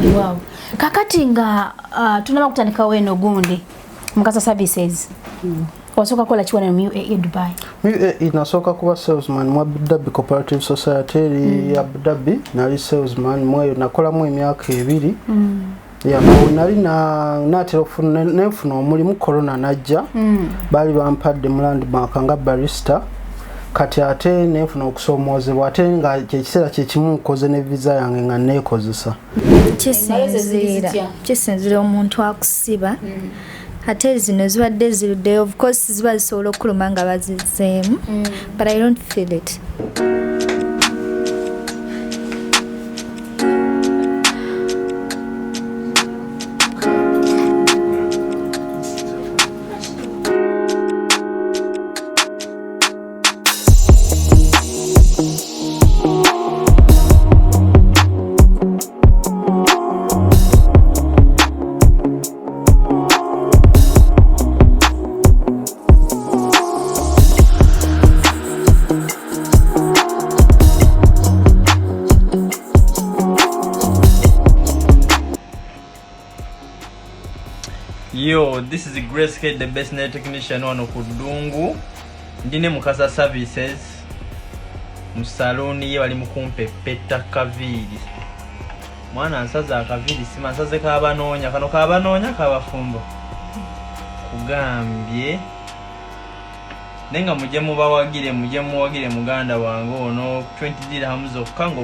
Wow. Kakati nga tunaba kutandika weno gundi mukasa services. Wasoka kola chiwana mu UAE Dubai. UAE nasoka kuba salesman mu Abu Dhabi Cooperative Society ya Abu Dhabi nali salesman mweyo nakola mu emyaka 2. Ya nali na telefone nefuna omulimu corona najja. Bali bampadde mu landmark nga barista. Kati ate nefuna okusoomozebwa ate nga kyekisera kyekimu nkoze ne visa yange nga nekozesa. Kisinzira omuntu akusiba. Ate zino zibadde zirudde, of course ziba zisobola okuluma nga bazizeemu, but I don't feel it. Yo, this is Grace K, the best net technician wano kudungu. Ndine mukasa services. Musaloni ye wali mukumpe peta kaviri. Mwana ansaza akaviri sima ansaze kabanoonya kano kabanoonya kabafumbo. Kugambye nenga muje mubawagire muje muwagire muganda wange ono 20 dirhams of kango.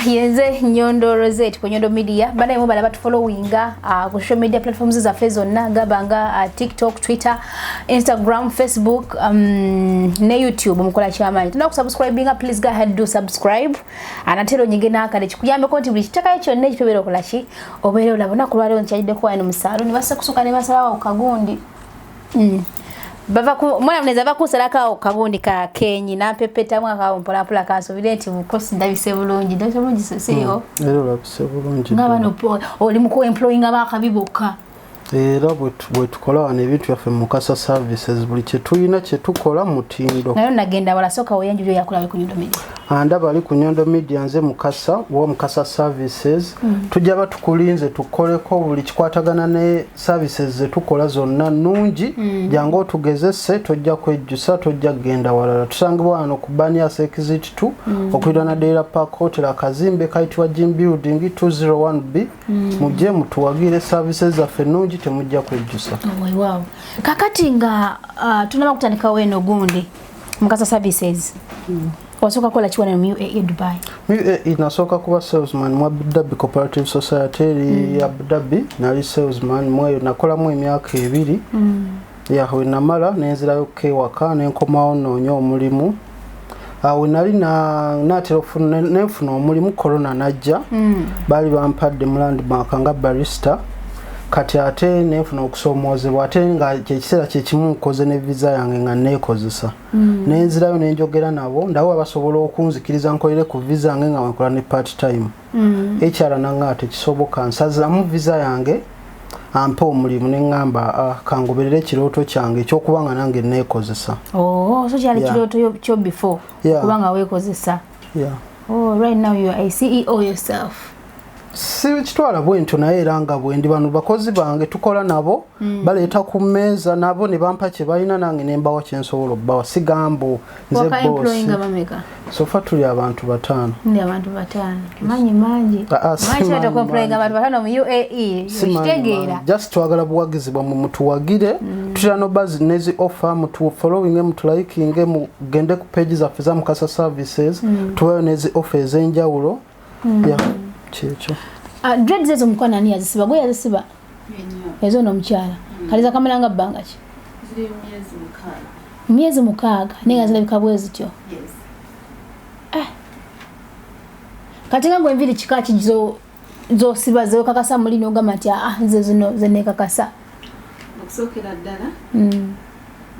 Yenze Nyondo Rozet ku Nyondo Media bana mu bala batu followinga ku social media platforms za zonna gabanga TikTok, Twitter, Instagram, Facebook ne YouTube mukola chamanyi tuna kusubscribinga, please go ahead do subscribe anatero nyingi nakale kikuyambe konti buli kitaka ekyo ne kipebero kolachi obere olabona kulwale onchajide kwa eno musalo ni basa kusuka ne masala wa kagundi bava ku mwana mneza bakusalaka okabundi ka Kenyi na pepeta mwaka mpola pola kaso videnti mukosi ndabise bulungi seyo ero labise bulungi ngaba no oli muko employing abaka biboka era bwe tukola n'ebintu byaffe mukasa services buli kye tuyina kye tukola mutindo nayo nagenda wala soka oyanjulyo yakola ku Nyondo Media andaba ali ku Nyondo Media nze mukasa wo mukasa services tujja batukulinze tukoleko buli kikwatagana ne services ze tukola zonna nungi jango otugezese tojja kwejjusa tojja genda walala tusangibwa wano ku Banias exit 2 okwira na Dera Park Hotel akazimbe kaitwa Gym Building 201B mujje mutuwagire services zaffe nungi temujja kwejjusa. Wow. Kakati nga tunaba kutandika weno gundi mukasa services. Wasoka kola chiwana mu UAE Dubai. UAE nasoka kuba salesman mu Abu Dhabi Cooperative Society ya Abu Dhabi nali salesman mweyo nakola mu emyaka 2. Yaho namala nenzirayo kewaka nenkomawo nonyo omulimu. Awo nali na telefone nefuna omulimu corona najja. Bali bampadde mu landmark nga barista. Kati ate nefuna okusoomozebwa ate nga kyekisera kyekimu nkoze ne visa yange nga nekozesa. Nenzirayo nenjogera nabo ndawo basobola okunzikiriza nkolere ku visa yange nga nkola ne part time. Ekyala nanga tekisoboka nsaza mu visa yange ampa omulimu nengamba kangoberere kirooto kyange ekyokubanga nange nekozesa. Oh, so kyali kirooto kyo before kubanga wekozesa. Yeah. Oh, right now you are a CEO yourself. Si kitwala bwento naye eranga bwendi bano bakozi bange tukola nabo baleeta ku mmeeza nabo ne bampa kye balina nange ne mbawa kye nsobola obbawa sigambo nze boss sofa tuli abantu 5 ndi abantu 5 manyi mangi atakomployinga abantu 5 mu UAE kitegeera just twagala buwagizi bwa mu mutuwagire tutira no buzz nezi offer mutu following mutu liking mugende ku page za Fiza Mukasa services tuwe nezi offers enjawulo ya checho dreads ezo mukwana ni yazisiba go yazisiba ezo no mchala kaliza kamalanga banga ki ziri myezi mukaaga nenga zile bikabwezi tyo kati nga enviiri kika ki zosiba zokakasa muli n'ogamba nti nze zino ze neekakasa okusookera ddala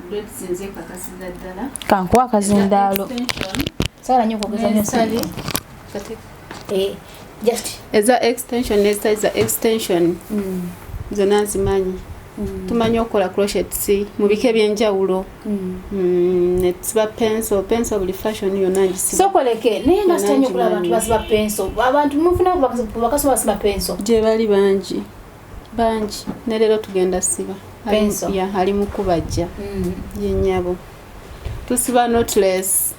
dreads nze kakasizza ddala kankuwa akazindaalo saala nnyo okugeza nnyo just eza extension neza extension zonna nzimanyi tumanyi okukola crochets mu bika ebyenjawulo netusiba pencil buli fashion yonna ngisiba sokoleke naye nga sitanyi okulaba abantu basiba pencil abantu mufuna bakasoma basiba pencil gye bali bangi ne leero tugenda siba pencil ali mu kubajja yennyabo tusiba notless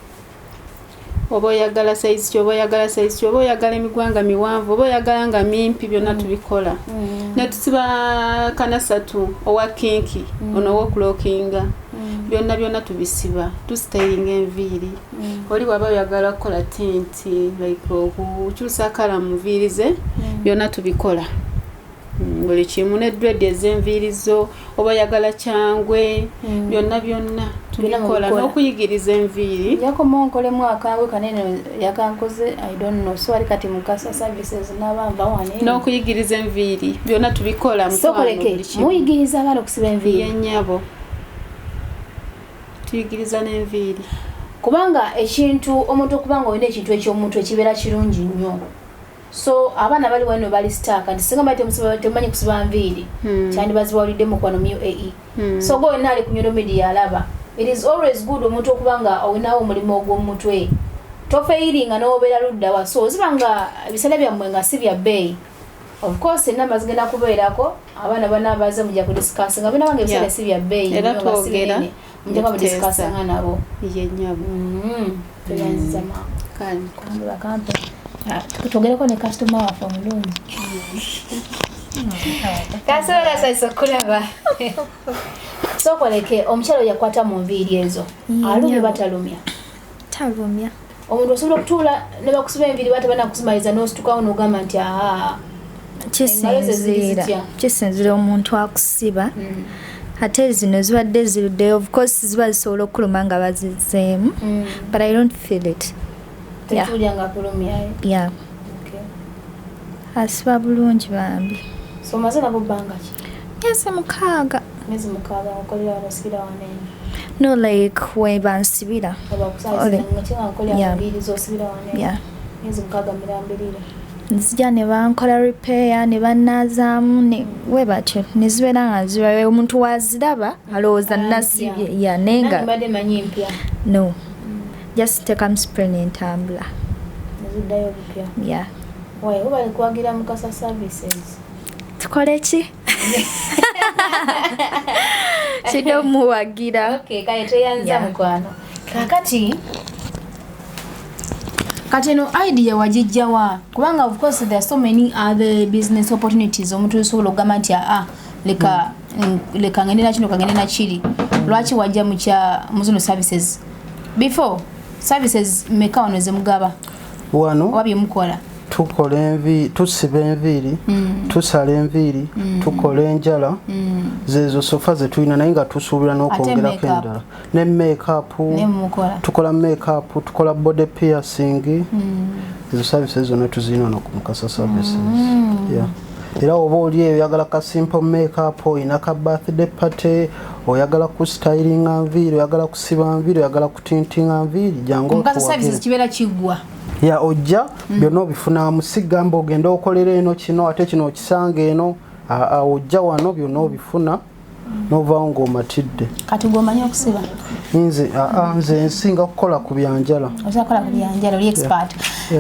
oba oyagala size ki oba oyagala emigwanga miwanvu oba oyagala nga mimpi byonna tubikola ne tusiba kanasatu owa kinki ono w'okulookinga byonna tubisiba tustylinga enviiri oli waba oyagala kukola tinti like okukyusa kala mu nviiri ze byonna tubikola buli kimu ne dread ez'enviiri zo oba oyagala kyangwe byonna tubikola n'okuyigiriza enviiri yakoma onkolemu akangwe kanene yakankoze I don't know so ali kati mukasa services n'abamba wane n'okuyigiriza enviiri byonna tubikola sokoleke muyigiriza abaana okusiba enviiri yennyabo tuyigiriza n'enviiri kubanga ekintu omuntu okubanga olina ekintu eky'omuntu ekibeera kirungi nnyo so abaana bali wano bali stack and singa bali temanyi kusiba nviiri kyandibazibawulidde mu kwano mu UAE so go nali ku Nyondo Media alaba it is always good omuntu okubanga olinawo omulimu ogw'omutwe tofeyiringa n'obeera ludda wa so zibanga ebisale byammwe nga si bya bbeeyi of course enamba zigenda kubeerako abaana banaabaze mujja kudiscussing abina bange ebisale si bya bbeeyi era twogera mujja kudiscussing nabo yennyabo tuyanziza ma kani bakampe tutogereko ne customer waffe omulungi kasobola saiso kulaba sokoleke omukyalo yakwata mu nviiri ezo alumya batalumya talumya omuntu osobola okutuula ne bakusiba enviiri bate banakusimaliza n'ositukawo n'ogamba nti kisinzira omuntu akusiba ate zino zibadde ziruddeyo of course ziba zisobola okuluma nga bazizeemu but I don't feel it tetulyanga kulumyayo asiba bulungi bambi so maze nabo bbanga ki myezi 6 myezi 6 okolera abasibira wanene no like webansibira myezi 6 mirambirira nzija ne bankola repair ne bannazaamu ne we batyo ne zibeera nga zibayo omuntu waziraba alowooza nasibye nenga mbadde manyi mpya no just take am spray n'entambula neziddayo bupya wayi oba likwagira mukasa services tukole ki kino muwagira kale teyanza mukwano kakati kati eno idea wagijjawa kubanga of course there are so many other business opportunities omuntu osobola okugamba nti leka ngende nakino kagende nakiri lwaki wajja muzino services before services meka wano zemugaba wano wabye mukola tukola enviiri tusiba enviiri tusala enviiri tukola enjala zezo sofa zetulina naye nga tusuubira n'okwongerako endala ne makeup tukola makeup tukola body piercing ezo services zonna tuzirina no ku Mukasa services era oba oli oyagala ka simple makeup oyina ka birthday party oyagala ku styling enviiri oyagala kusiba enviiri oyagala kutintinga enviiri jangu Mukasa services kibeera kiggwa ojja byonna obifuna musigamba ogenda okolera eno kino ate kino okisanga eno ojja wano byonna obifuna n'ovaawo ng'omatidde kati gwomanyi okusiba nze nsinga kukola ku byanjala oli expert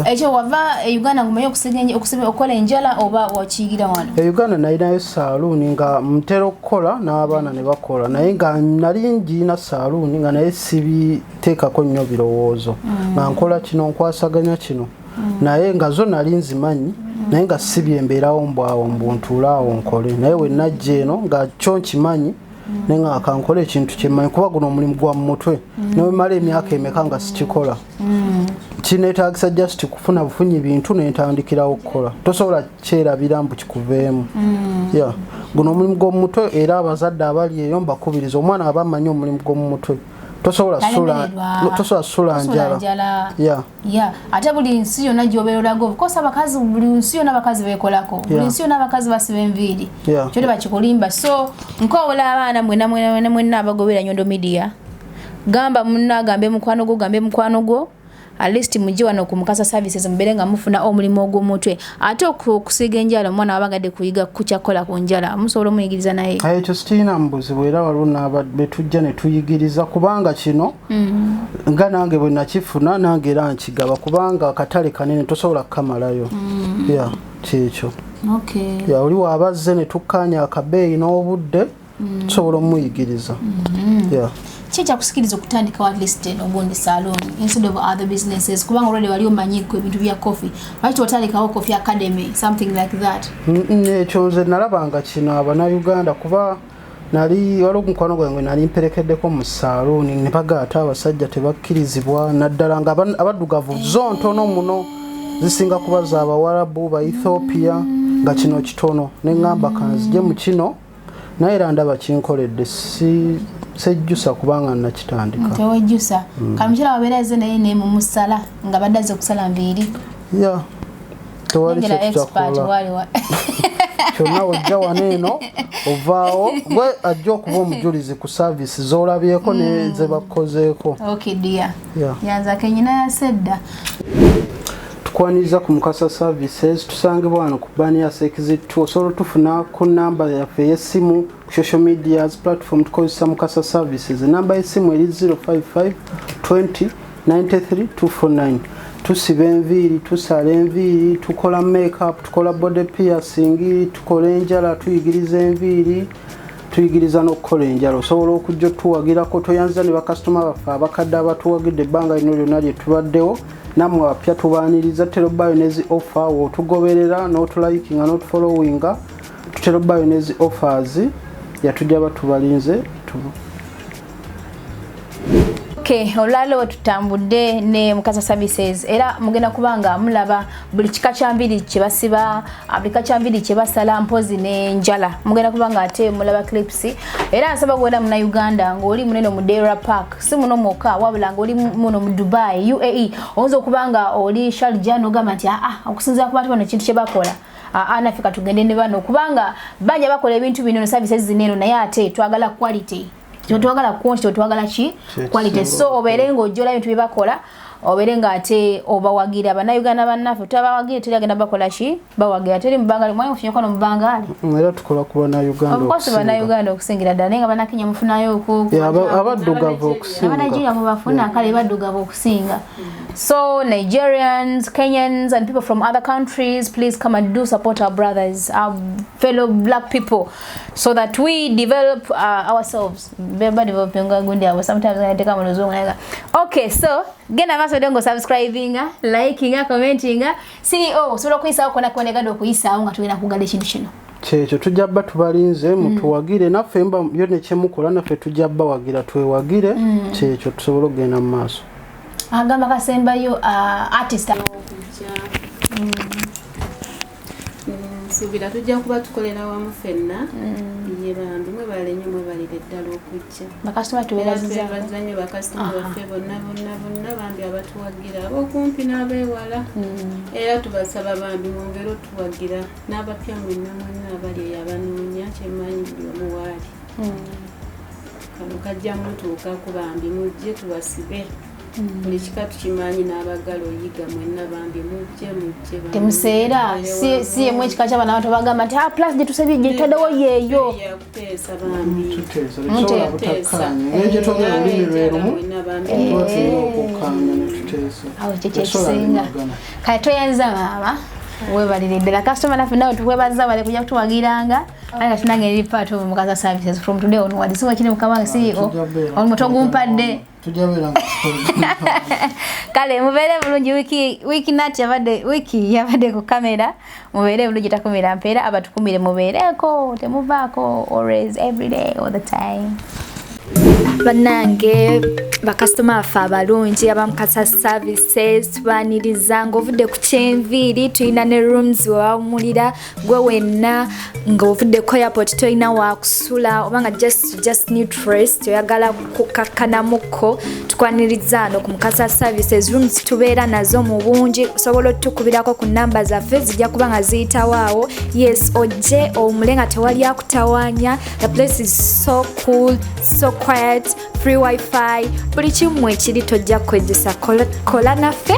ekyo wava Uganda ngumanyi okusiba okukola enjala oba wakiyigira wano Uganda nalinayo saaluuni nga mutera okukola n'abaana ne bakola naye nga nali ngiina saaluuni nga naye sibiteekako nnyo birowoozo nga nkola kino nkwasaganya kino naye nga zo nali nzimanyi naye nga sibyembeerawo mbwawo mbuntuulaawo nkole naye we najja eno nga kyo nkimanyi naye nga kankola ekintu kyemmanyi kuba guno omulimu gwa mu mutwe newemala emyaka emeka nga sikikola kineetaagisa just kufuna bufunyi bintu nentandikirawo okukola tosobola kyerabira mbu kikuveemu guno omulimu gw'omu mutwe era abazadde abali eyo mbakubiriza omwana aba amanyi omulimu gw'omu mutwe tosobola sula njala ate buli nsi yonna gy'obeererago kosa abakazi buli nsi yonna abakazi beekolako buli nsi yonna abakazi basiba enviiri kyo tebakikulimba so nkoowola abaana mwenna abagobera Nyondo Media gamba munna agambe mukwano gwo gambe mukwano gwo at least mujje wano ku Mukasa services mubere nga mufuna omulimu ogw'omutwe ate okusiga enjala omwana wabagadde kuyiga kukyakola ku njala musobola omuyigiriza naye ekyo sitina mbuzibu era waliwo n'abadde tujja ne tuyigiriza kubanga kino nga nange bwe nakifuna nange era nkigaba kubanga akatale kanene tosobola kukamalayo kyekyo oli waabazze ne tukkaanya akabeeyi n'obudde tusobola omuyigiriza Chicha kusikiriza okutandika at least ogundi salon instead of other businesses kubanga already wali omanyiko ebintu bya coffee lwaki totandikawo coffee academy something like that ekyo nze nalabanga kino abannayuganda kuba nali waliwo omukwano gwange nali mperekeddeko mu salon ne bagaata abasajja tebakkirizibwa naddala nga abaddugavu zo ntono muno zisinga kuba z'Abawarabu ba Ethiopia nga kino kitono ne ŋŋamba kanzije mu kino naye era ndaba kinkoledde sejjusa kubanga nakitandika tewejjusa kamukyala wabeera ze naye ne mu musala nga baddaze kusala nviiri tewali kyonna ojja waneeno ovaawo gwe ajja okuba omujulizi ku saavisi z'olabyeko ne ze bakozeeko yanzako enyina yasedda tukwaniriza ku Mukasa services tusangibwa wano ku Bania Exit osobola tufuna ku namba yaffe y'essimu ku social media platform tukozesa Mukasa services namba y'essimu eri 055 20 93 249 tusiba enviiri tusala enviiri tukola makeup tukola body piercing tukola enjala tuyigiriza enviiri tuyigiriza n'okukola enjala osobola okujja tuwagirako toyanza ne bakasitoma baffe abakadde abatuwagidde ebbanga lino lyonna lye tubaddewo namwe abapya tubaaniriza terobayo nezi offer wotugoberera n'otulayikinga n'otufollowinga tuterobayo nezi offers yatujja batubalinze olwaleero tutambudde ne Mukasa services era mugenda kubanga mulaba buli kika kya nviiri kye basiba buli kika kya nviiri kye basala mpozi n'enjala mugenda kubanga ate mulaba clips era nsaba gwera muna Uganda ng'oli munene mu Dera Park si muno mwokka wabula ng'oli muno mu Dubai UAE oyinza okubanga oli Sharjah n'ogamba nti okusinziira ku bantu bano ekintu kye bakola naffe tugende ne bano kubanga banja bakola ebintu bino services zineeno naye ate twagala quality twagala quantity twagala quality so obeere ng'ojjola ebintu bye bakola obeere ng'ate obawagira bannayuganda bannaffe tutabawagire teri agenda bakola bawagira teri mubangali mwaye mufunye kono mubangali era tukola ku bannayuganda okusinga bannayuganda okusingira ddala naye nga bannakenya mufunayo abaddugavu okusinga abanagiria mubafuna kale baddugavu okusinga so Nigerians, Kenyans and people from other countries, please come and do support our brothers, our fellow black people so that we develop ourselves. Sometimes I take on Zoom. Okay, so get a maso dongo subscribing, liking, commenting. CEO, so lokuisa ukona kwenegado kuisa unga tuwina kugale shino. Checho tujabba tubalinze mutuwagire naffe mba yone kyemukola naffe tujabba wagira twewagire checho tusobola okugenda mu maaso agamba kasembayo artist subira tujja kuba tukolera wamu fenna ye bantu mwe balenye mwe balire ddala okujja bakasitoma tubazanyo bakasitoma baffe bonna bambi abatuwagira abokumpi n'abeewala era tubasaba bambi mwongere otuwagira n'abapya mwenna abali abanoonya kyemanyi buli omu waali kano kajja mutuuka ku bambi mujje tubasibe buli kika tukimanyi n'abagala oyiga mwenna bambi mujje temuseera si yemu ekika ky'abaana bato bagamba nti plus gye tusabye gye taddewo yeeyo yakuteesa bambi awo ekyo kyekisinga kale toyanza maama webalire ddala kasitoma naffe nawe tukwebaza bale kujja kutuwagiranga aye nga tunange eri part of Mukasa services from today onward singa kiri mukama CEO omuto gumpadde kale mubeere bulungi wiki nati yabadde ku kamera mubeere bulungi takumira mpeera abatukumire mubeereko temuvaako always every day all the time Bannange bakasitoma baffe abalungi abamukasa services tubaniriza ng'ovudde ku kyenviiri tulina ne rooms wewawumulira gwe wenna ng'ovudde ku airport tolina waakusula oba nga just need rest oyagala kukakkanamuko tukwaniriza ano ku mukasa services rooms tubeera nazo mu bungi osobola otutukubirako ku namba zaffe zijja kuba nga ziyitawo awo yes ojje owumule nga tewali akutawaanya the place is so cool so quiet free wifi buli kimu ekiri tojja kwejjusa kola naffe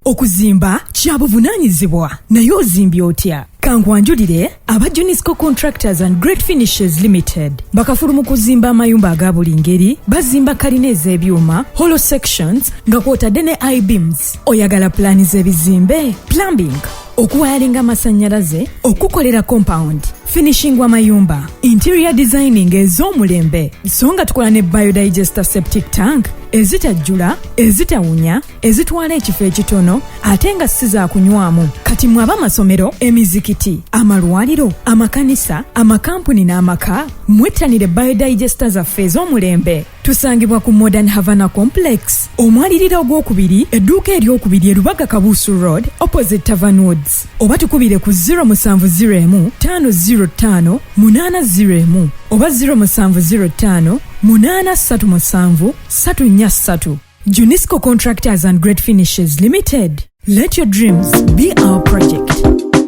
okuzimba kya buvunaanyizibwa naye ozimbye otya kankwanjulire aba Junisco Contractors and Great Finishes Limited bakafulu mu kuzimba amayumba aga buli ngeri bazimba kalina ez'ebyuma hollow sections nga kwotadde ne I-beams oyagala plani z'ebizimbe plumbing okuwayalinga amasannyalaze okukolera compound finishing w'amayumba interior designing ez'omulembe so nga tukola ne biodigester septic tank ezitajjula ezitawunya ezitwala ekifo ekitono ate nga si za kunywamu kati mwaba amasomero emizikiti amalwaliro amakanisa amakampuni n'amaka mwettanire biodigester zaffe ez'omulembe tusangibwa ku Modern Havana Complex omwaliriro ogwokubiri edduuka eryokubiri erubaga Kabusu Road opposite Tavern Woods oba tukubire ku 0701 505 801 oba 0705 837 343 Junisco Contractors and Great Finishes Limited. Let your dreams be our project.